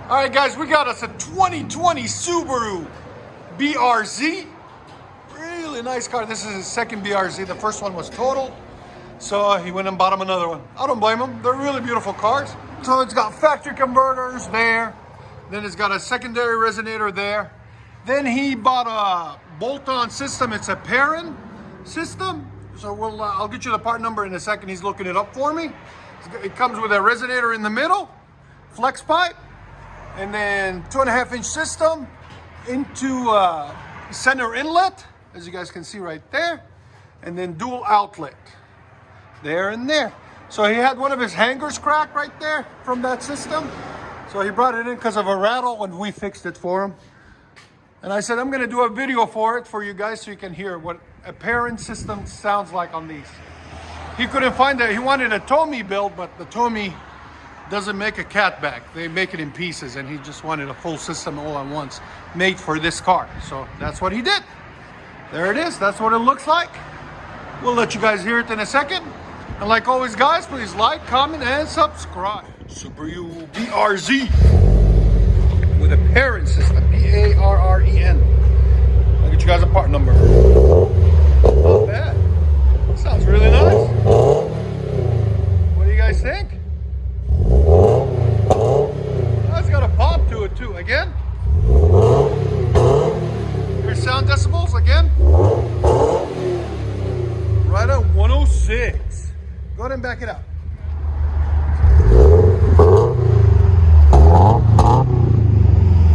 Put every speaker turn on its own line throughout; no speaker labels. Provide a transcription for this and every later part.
All right, guys, we got us a 2020 Subaru BRZ. Really nice car. This is his second BRZ. The first one was total, so he went and bought him another one. I don't blame him. They're really beautiful cars. So it's got factory converters there. Then it's got a secondary resonator there. Then he bought a bolt-on system. It's a PERRIN system. So I'll get you the part number in a second. He's looking it up for me. It comes with a resonator in the middle, flex pipe, and then 2.5-inch system into center inlet, as you guys can see right there, and then dual outlet there and there. So he had one of his hangers cracked right there from that system. So he brought it in because of a rattle, and we fixed it for him. And I said, I'm gonna do a video for it for you guys so you can hear what a PERRIN system sounds like on these. He couldn't find it. He wanted a Tommy build, but the Tommy doesn't make a catback. They make it in pieces, and he just wanted a full system all at once made for this car. So that's what he did. There it is. That's what it looks like. We'll let you guys hear it in a second. And like always, guys, please like, comment, and subscribe. Subaru BRZ with a PERRIN system, P-A-R-R-E-N. I'll get you guys a part number. Not bad. Sounds really nice. What do you guys think? It's got a pop to it too. Again. Your sound decibels again. Right at 106. Go ahead and back it up.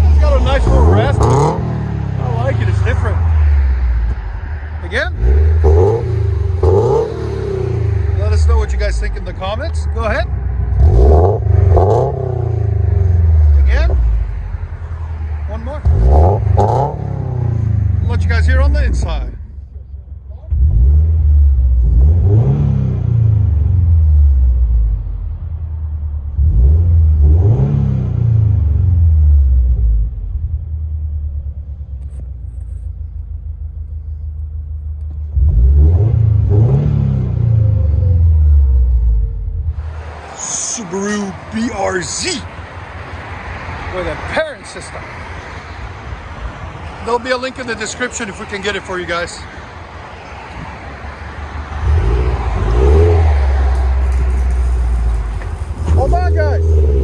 It's got a nice little rasp. I like it. It's different. Again. Let us know what you guys think in the comments. Go ahead. Again. One more. I'll let you guys hear on the inside. Subaru BRZ with a PERRIN system. There'll be a link in the description if we can get it for you guys. Hold on, guys.